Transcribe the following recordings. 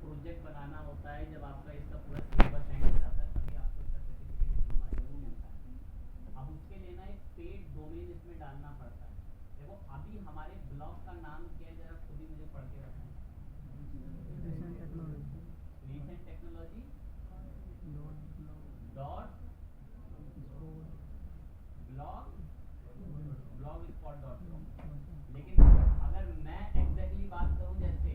Project बनाना होता है, जब आपका इसका पूरा सिलेबस एंड हो जाता है तभी आपको इसका सर्टिफिकेट डिप्लोमा जो है मिलता है। अब उसके लिए ना एक पेड डोमेन इसमें डालना पड़ता है। देखो अभी हमारे ब्लॉग का नाम क्या है, जरा खुद ही मुझे पढ़ के बताएं। Recent technology dot blogspot.com। लेकिन अगर मैं एग्जैक्टली बात करूं, जैसे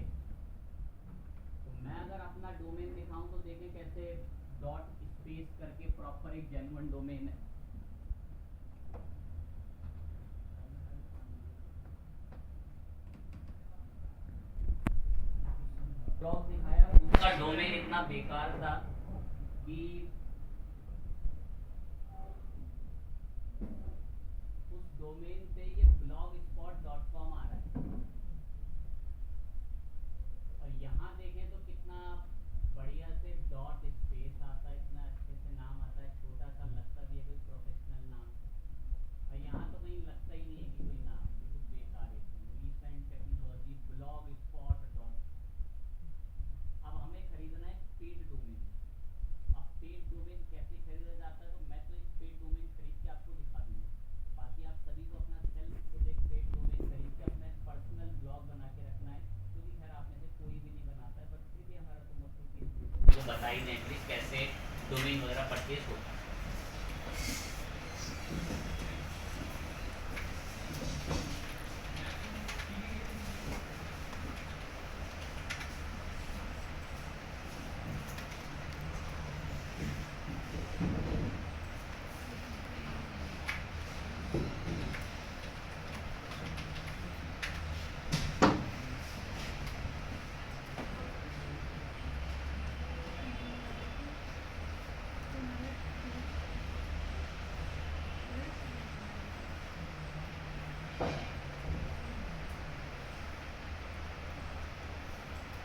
तो मैं अगर अपना डोमेन दिखाऊं तो देखें कैसे डॉट स्पेस करके प्रॉपर एक जेन्युइन डोमेन है। ब्लॉग दिखाया, उसका डोमेन इतना बेकार था कि उस डोमेन पे ये blogspot.com आ रहा है, और यहाँ देखें तो कितना बढ़िया से डॉट स्पेस आता है, इतना अच्छे से नाम आता है, छोटा सा लगता भी है कोई प्रोफेशनल नाम, और यहाँ तो कहीं लगता ही नहीं है कि कोई नाम, बिल्कुल बेकार है। Recent technology blogspot.com। अब हमें खरीदना है पेड डोमेन। अब पेड डोमेन कैसे खरीदा जाता है, तो मैं तो एक पेड डोमेन खरीद के आपको दिखा दूंगा। बाकी आप सभी को अपना सेल्फ खुद एक पेड डोमेन खरीद के अपना एक पर्सनल ब्लॉग बना के रखना है, क्योंकि खैर आप में से कोई भी नहीं बनाता है, बट फिर भी हमारा तो मतलब वो बता ही दें एटलीस्ट कैसे डोमेन वगैरह परचेज होता है।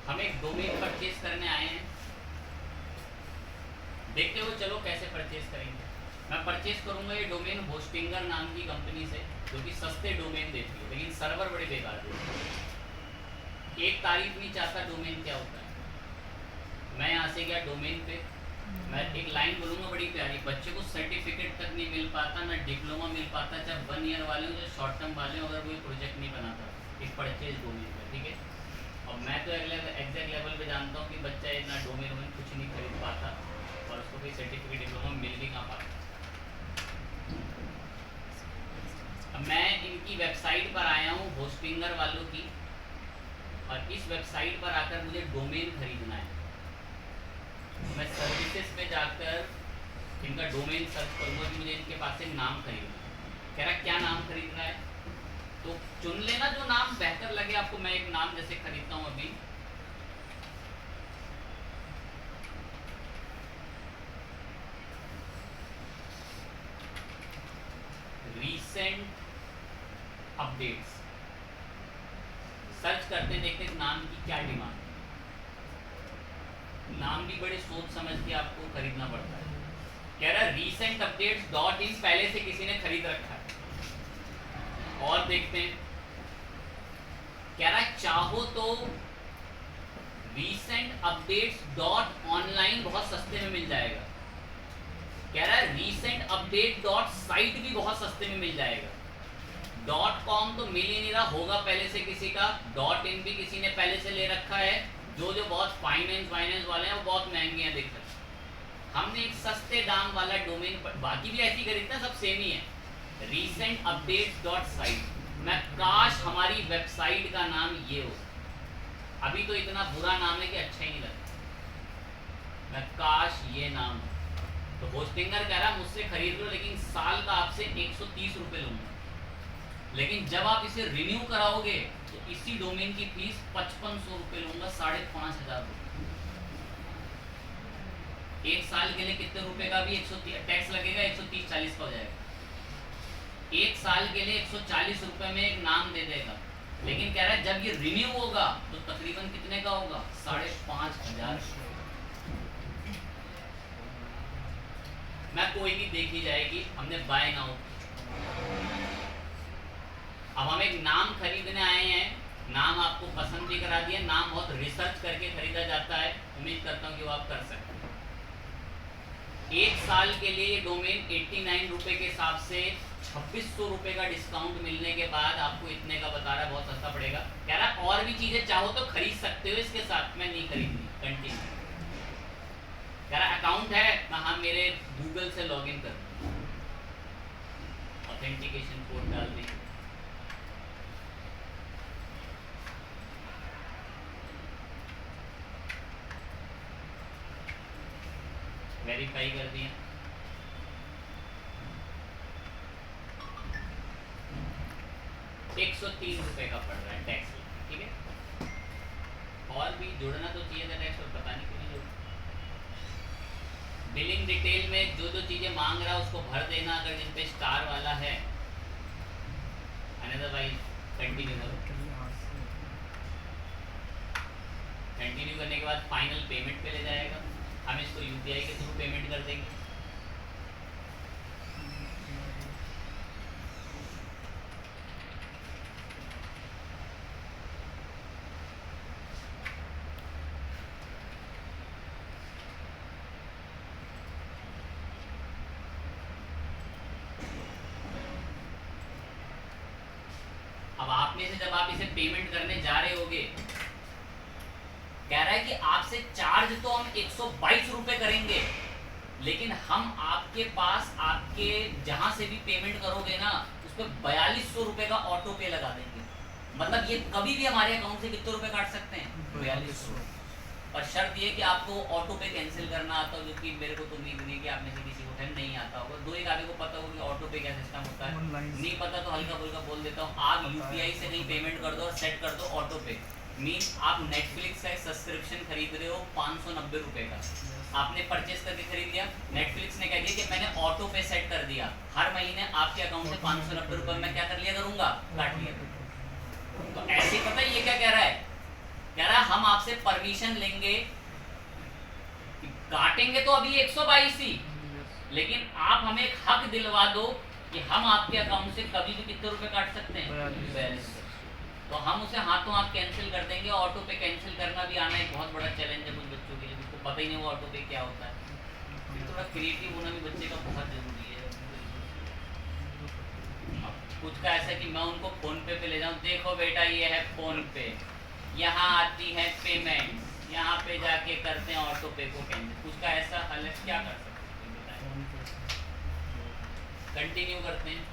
हम एक डोमेन परचेज करने आए हैं, देखते हुए चलो कैसे परचेज करेंगे। मैं परचेज करूंगा ये डोमेन होस्टिंगर नाम की कंपनी से, जो कि सस्ते डोमेन देती है, लेकिन सर्वर बड़े बेकार देते हैं। एक तारीफ नहीं चाहता डोमेन क्या होता है। मैं यहाँ से गया डोमेन पे, मैं एक लाइन बोलूँगा बड़ी प्यारी, बच्चे को सर्टिफिकेट तक नहीं मिल पाता, ना डिप्लोमा मिल पाता, चाहे 1 ईयर वाले हो, चाहे शॉर्ट टर्म वाले हो, अगर कोई प्रोजेक्ट नहीं बनाता एक परचेज डोमेन पर, ठीक है। और मैं तो एग्जैक्ट लेवल पे जानता हूँ कि बच्चा इतना डोमेन वोमेन कुछ नहीं खरीद पाता, और उसको कोई सर्टिफिकेट डिप्लोमा मिल भी कहाँ पाता। अब मैं इनकी वेबसाइट पर आया हूँ होस्टिंगर वालों की, और इस वेबसाइट पर आकर मुझे डोमेन खरीदना है। मैं सर्विसेज में जाकर इनका डोमेन सर्च करूँगा कि मुझे इनके पास से नाम खरीदना है। कह रहा क्या नाम खरीदना है, तो चुन लेना जो नाम बेहतर लगे आपको। मैं एक नाम जैसे खरीदता हूँ अभी, रीसेंट अपडेट्स। सर्च करते देखते नाम की क्या डिमांड। नाम भी बड़े सोच समझ के आपको खरीदना पड़ता है। कह रहा रीसेंट अपडेट्स डॉट इन, पहले से किसी ने खरीद रखा है। और देखते हैं, कह रहा चाहो तो रीसेंट अपडेट्स डॉट ऑनलाइन बहुत सस्ते में मिल जाएगा। कह रहा है रीसेंट अपडेट डॉट साइट भी बहुत सस्ते में मिल जाएगा। .com तो मिल ही नहीं रहा, होगा पहले से किसी का। .in भी किसी ने पहले से ले रखा है। जो बहुत फाइनेंस वाले हैं वो बहुत महंगे हैं, देख सकते। हमने एक सस्ते दाम वाला डोमेन, बाकी भी ऐसी खरीदते हैं, सब सेम ही है। Recent updates dot site. मैं काश हमारी वेबसाइट का नाम ये हो। अभी तो इतना बुरा नाम है कि अच्छा ही नहीं लगता। मैं काश ये नाम हो। तो होस्टिंगर कह रहा मुझसे खरीद लो, लेकिन साल का आपसे 130 रुपये लूँगा। लेकिन जब आप इसे रिन्यू कराओगे तो इसी डोमेन की फीस 5500 रुपये लूँगा, 5,500 रुपये। एक साल के लिए कितने रुपए का भी 130 टैक्स लगेगा, 130-40 का हो जाएगा। एक साल के लिए 140 रुपये में एक नाम दे देगा। लेकिन कह रहा है जब ये रिन्यू होगा तो तकरीबन कितने का होगा, 5,500। मैं कोई भी देखी जाएगी, हमने बाय नाउ। अब हम एक नाम खरीदने आए हैं नाम आपको पसंद भी करा दिया, नाम बहुत रिसर्च करके खरीदा जाता है, उम्मीद करता हूँ कि वो आप कर सकते हैं। 1 साल के लिए ये डोमेन 89 रुपये के हिसाब से 2600 रुपये का डिस्काउंट मिलने के बाद आपको इतने का बता रहा है, बहुत सस्ता पड़ेगा। कह रहा है और भी चीज़ें चाहो तो खरीद सकते हो इसके साथ, मैं नहीं खरीदनी। कंटिन्यू कह रहा अकाउंट है, हाँ मेरे गूगल से लॉगिन कर, ऑथेंटिकेशन कोड डाल दें। वेरीफाई कर दिया। ₹103 का पड़ रहा है टैक्स, ठीक है। और भी जोड़ना तो चाहिए था टैक्स, और पता नहीं क्यों नहीं जोड़ा। बिलिंग डिटेल में जो जो चीज़ें मांग रहा है उसको भर देना, अगर जिन पे स्टार वाला है। अदरवाइज कंटिन्यू करो। कंटिन्यू करने के बाद फाइनल पेमेंट पे ले जाएगा, हम इसको यूपीआई के थ्रू पेमेंट कर देंगे। अब आप में से जब आप इसे पेमेंट करने जा रहे होगे, कह रहा है कि आपसे चार्ज तो हम 122 रुपये करेंगे, लेकिन हम आपके पास आपके जहां से भी पेमेंट करोगे ना उस पर 4200 रुपये का ऑटो पे लगा देंगे। मतलब ये कभी भी हमारे अकाउंट से कितने रुपए काट सकते हैं? 4200। और शर्त ये कि आपको ऑटो पे कैंसिल करना आता हो, जो कि मेरे को तो उम्मीद नहीं कि आप में से किसी को है नहीं आता होगा। दो एक आदमी को पता होगा कि ऑटो पे क्या सिस्टम होता है, नहीं पता तो हल्का फुल्का बोल देता हूँ। आप यूपीआई से कहीं पेमेंट कर दो और सेट कर दो ऑटो पे। मीन्स आप नेटफ्लिक्स का एक सब्सक्रिप्शन खरीद रहे हो 590 रुपये का, आपने परचेस करके खरीद लिया। नेटफ्लिक्स ने कह दिया कि मैंने ऑटो पे सेट कर दिया, हर महीने आपके अकाउंट से 590 रुपये मैं क्या कर लिया करूंगा, काट लिया। तो ऐसे पता है ये क्या कह रहा है? कह रहा है हम आपसे परमिशन लेंगे, काटेंगे तो अभी 122 ही, लेकिन आप हमें एक हक दिलवा दो कि हम आपके अकाउंट से कभी भी कितने रुपए काट सकते हैं, 42। तो हम उसे हाथों हाथ कैंसिल कर देंगे। ऑटो पे कैंसिल करना भी आना एक बहुत बड़ा चैलेंज है कुछ बच्चों के लिए, जिसको पता ही नहीं वो ऑटो पे क्या होता है। थोड़ा क्रिएटिव होना भी बच्चे का बहुत जरूरी है। कुछ का ऐसा कि मैं उनको फोन पे ले जाऊं, देखो बेटा ये है फोन पे, यहाँ आती है पेमेंट, यहाँ पे जाके करते हैं ऑटो पे को कैंसिल। कुछ का ऐसा हल है, क्या कर सकते हैं? कंटिन्यू करते हैं।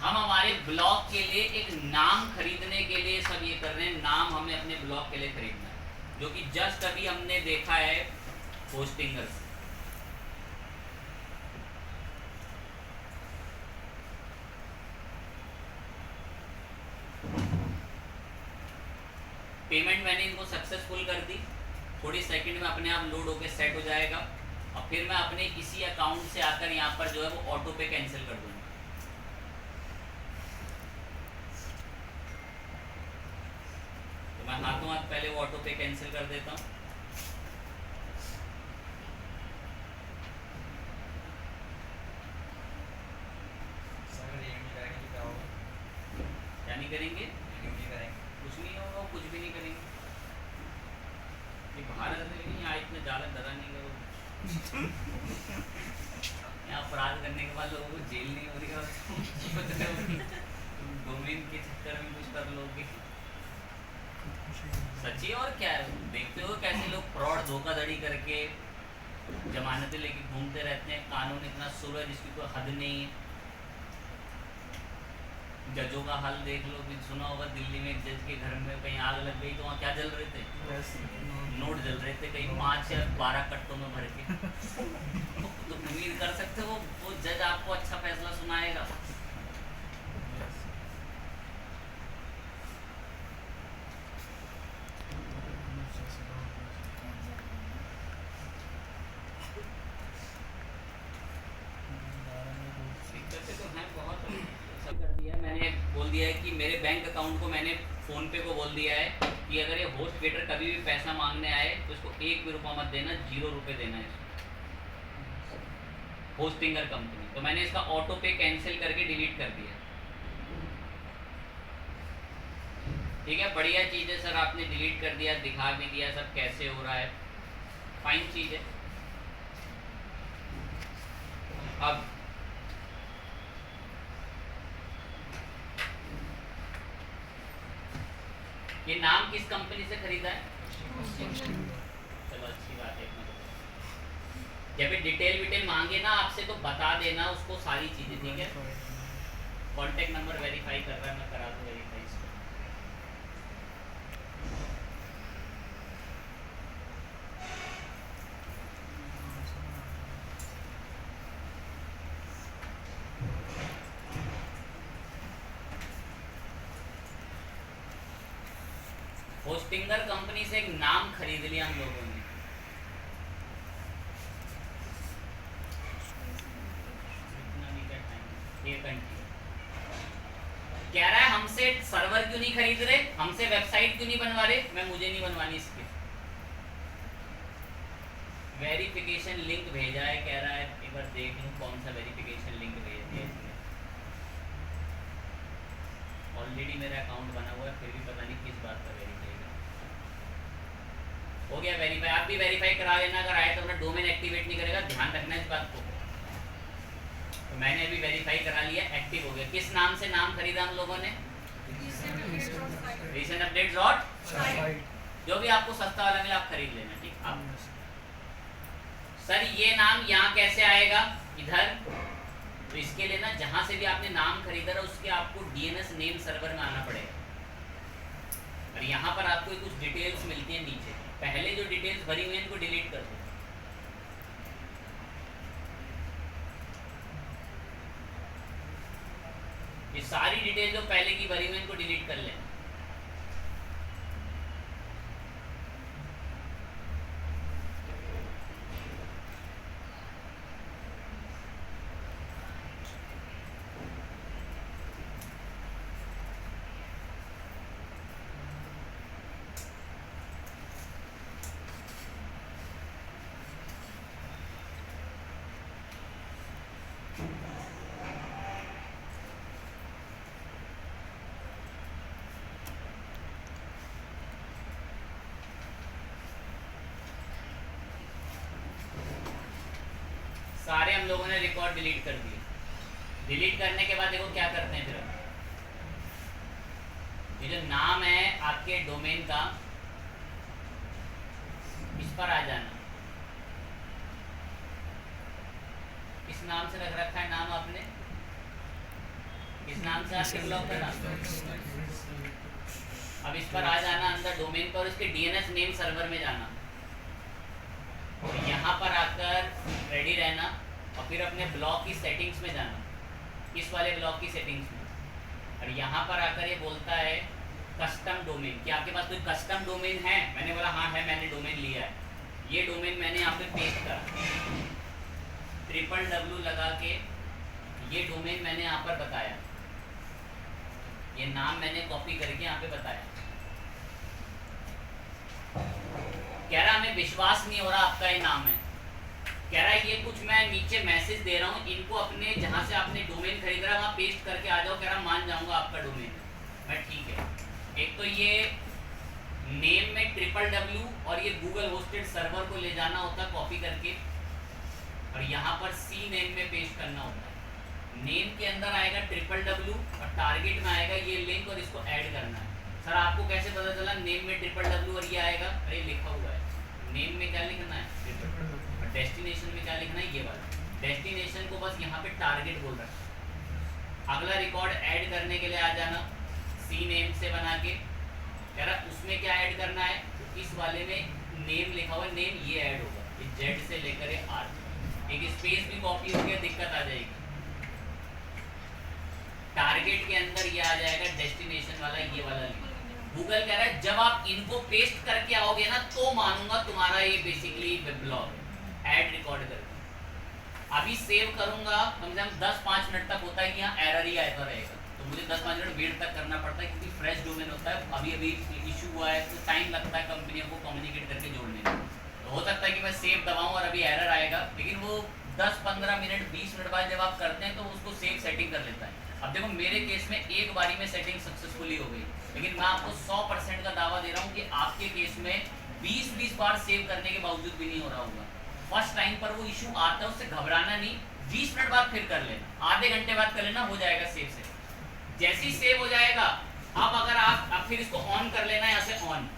हम हमारे ब्लॉग के लिए एक नाम खरीदने के लिए सब ये कर रहे हैं। नाम हमें अपने ब्लॉग के लिए खरीदना है, जो कि जस्ट अभी हमने देखा है होस्टिंगर से। पेमेंट मैंने इनको सक्सेसफुल कर दी, थोड़ी सेकंड में अपने आप लोड होके सेट हो जाएगा। और फिर मैं अपने इसी अकाउंट से आकर यहाँ पर जो है वो ऑटो पे कैंसिल कर दूंगा। तो मैं हाथों हाथ पहले वो ऑटो पे कैंसिल कर देता हूँ। क्या नहीं करेंगे? कुछ नहीं होगा, कुछ भी नहीं करेंगे। भारत में नहीं, यहाँ इतना ज़्यादा डरा नहीं करो। यहाँ अपराध करने के बाद लोगों को जेल नहीं हो रही है, डोमेन के चक्कर में कुछ कर लोगे। सच्ची। और क्या है, देखते हो कैसे लोग फ्रॉड धोखाधड़ी करके जमानतें लेके घूमते रहते हैं। कानून इतना सुर है जिसकी कोई हद नहीं है। जजों का हाल देख लो, भी सुना होगा दिल्ली में एक जज के घर में कहीं आग लग गई तो वहाँ क्या जल रहे थे? नोट जल रहे थे, कहीं 5 या 12 कट्टों में भर के। तो उम्मीद कर सकते हो वो जज आपको अच्छा फैसला सुनाएगा? मैंने बोल दिया है कि मेरे बैंक अकाउंट को मैंने फ़ोन पे को बोल दिया है कि अगर ये होस्ट गेटर कभी भी पैसा मांगने आए तो इसको 1 भी रुपया मत देना, 0 रुपये देना है इसको। Hostinger company. तो मैंने इसका ऑटो पे कैंसिल करके डिलीट कर दिया। ठीक है, बढ़िया चीज़ है सर, आपने डिलीट कर दिया, दिखा भी दिया सब कैसे हो रहा है, फाइन चीज़ है। अब ये नाम किस कंपनी से खरीदा है? चलो अच्छी बात है। जब भी डिटेल विटेल मांगे ना आपसे तो बता देना उसको सारी चीज़ें, ठीक है। कॉन्टेक्ट नंबर वेरीफाई कर रहा है, मैं करा दूँ वेरीफाई इसको। होस्टिंगर कंपनी से एक नाम खरीद लिया हम लोगों ने, कह रहा है हमसे सर्वर क्यों नहीं खरीद रहे, हमसे वेबसाइट क्यों नहीं बनवा रहे, मैं मुझे नहीं बनवानी इसकी। वेरिफिकेशन लिंक भेजा है, कह रहा है एक बार देख लूं कौन सा वेरिफिकेशन लिंक भेज दिया इसने। ऑलरेडी मेरा अकाउंट बना हुआ है, फिर भी पता नहीं किस बात का वेरीफाई हो गया। वेरीफाई आप भी वेरीफाई करा लेना, अगर आए तो अपना डोमेन एक्टिवेट नहीं करेगा, ध्यान रखना इस बात को। तो मैंने अभी वेरीफाई करा लिया, एक्टिव हो गया। किस नाम से नाम खरीदा हम लोगों ने? रीसेंट अपडेट डॉट, जो भी आपको सस्ता वाला मिला आप खरीद लेना, ठीक। आप सर ये नाम यहाँ कैसे आएगा? इधर। तो इसके लिए ना जहां से भी आपने नाम खरीदा है उसके आपको डीएनएस नेम सर्वर में आना पड़ेगा, और यहाँ पर आपको कुछ डिटेल्स मिलती है नीचे। पहले जो डिटेल्स भरी हुई है इनको डिलीट कर दो। ये सारी डिटेल जो पहले की भरी हुई है इनको डिलीट कर लेना। सारे हम लोगों ने रिकॉर्ड डिलीट कर दिए। डिलीट करने के बाद देखो क्या करते हैं फिर, ये जो नाम है आपके डोमेन का, इस पर आ जाना। किस नाम से रख रखा है नाम आपने? किस नाम से आपके ब्लॉग का नाम? अब इस पर आ जाना अंदर डोमेन पर, इसके डीएनएस नेम सर्वर में जाना, यहाँ पर आकर रेडी रहना, और फिर अपने ब्लॉग की सेटिंग्स में जाना, इस वाले ब्लॉग की सेटिंग्स में। और यहाँ पर आकर ये बोलता है कस्टम डोमेन, कि आपके पास कोई कस्टम डोमेन है? मैंने बोला हाँ है, मैंने डोमेन लिया है। ये डोमेन मैंने यहाँ पे पेस्ट करा, www लगा के ये डोमेन मैंने यहाँ पर बताया, ये नाम मैंने कॉपी करके यहाँ पे बताया। कह रहा हमें विश्वास नहीं हो रहा आपका ये नाम है, कह रहा है ये कुछ मैं नीचे मैसेज दे रहा हूँ, इनको अपने जहाँ से आपने डोमेन खरीद रहा है वहाँ पेस्ट करके आ जाओ, कह रहा मान जाऊँगा आपका डोमेन। मैं ठीक है। एक तो ये नेम में www और ये गूगल होस्टेड सर्वर को ले जाना होता है कॉपी करके, और यहाँ पर सी नेम में पेस्ट करना होता है। नेम के अंदर आएगा www और टारगेट में आएगा ये लिंक, और इसको ऐड करना है। सर आपको कैसे पता चला नेम में www और ये आएगा? अरे लिखा हुआ है, नेम में क्या लिखना है और डेस्टिनेशन में क्या लिखना है, ये वाला। डेस्टिनेशन को बस यहाँ पे टारगेट बोल रहा है। अगला रिकॉर्ड ऐड करने के लिए आ जाना, सी नेम से बना के, कह रहा उसमें क्या ऐड करना है, तो इस वाले में नेम लिखा हुआ है, नेम ये ऐड होगा, ये जेड से लेकर आर। एक स्पेस भी कॉपी हो गया, दिक्कत आ जाएगी। टारगेट के अंदर ये आ जाएगा डेस्टिनेशन वाला, ये वाला लिंक। गूगल कह रहा है जब आप इनको पेस्ट करके आओगे ना तो मानूंगा तुम्हारा ये basically web blog add record करके। अभी सेव करूंगा, कम से कम 10-5 मिनट तक होता है कि यहाँ एरर ही आता रहेगा, तो मुझे 10-5 मिनट वेट तक करना पड़ता है, क्योंकि फ्रेश डोमेन होता है, अभी अभी इशू हुआ है, तो टाइम लगता है कंपनियों को कम्युनिकेट करके जोड़ने में। तो हो सकता है कि मैं सेव दबाऊँ और अभी एरर आएगा, लेकिन वो 10-15 मिनट 20 मिनट बाद जब आप करते हैं तो उसको सेव सेटिंग कर लेता है। अब देखो मेरे केस में एक बारी में सेटिंग सक्सेसफुली हो गई, लेकिन मैं आपको 100% का दावा दे रहा हूँ कि आपके केस में 20-20 बार सेव करने के बावजूद भी नहीं हो रहा होगा। फर्स्ट टाइम पर वो इशू आता है, उससे घबराना नहीं, 20 मिनट बाद फिर कर लेना, आधे घंटे बाद कर लेना, हो जाएगा सेव से। जैसे ही सेव हो जाएगा, अब अगर आप अब फिर इसको ऑन कर लेना, यहाँ से ऑन,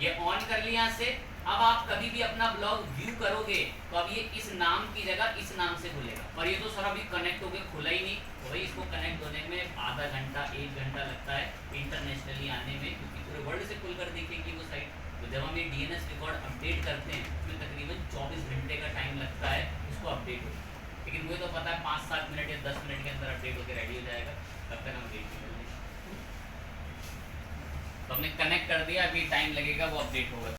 ये ऑन कर लिया यहाँ से। अब आप कभी भी अपना ब्लॉग व्यू करोगे तो अब ये इस नाम की जगह इस नाम से खुलेगा। और ये तो सर अभी कनेक्ट होके खुला ही नहीं, तो भाई इसको कनेक्ट होने में आधा घंटा 1 घंटा लगता है इंटरनेशनली आने में, क्योंकि पूरे वर्ल्ड से खुलकर दिखेगी वो साइट। तो जब हम ये DNS रिकॉर्ड अपडेट करते हैं उसमें तकरीबन 24 घंटे का टाइम लगता है उसको अपडेट हो, लेकिन मुझे तो पता है 5-7 मिनट या 10 मिनट के अंदर अपडेट होकर रेडी हो जाएगा, तब तक हम वेट कर लेंगे। तो हमने कनेक्ट कर दिया, अभी टाइम लगेगा वो अपडेट होगा।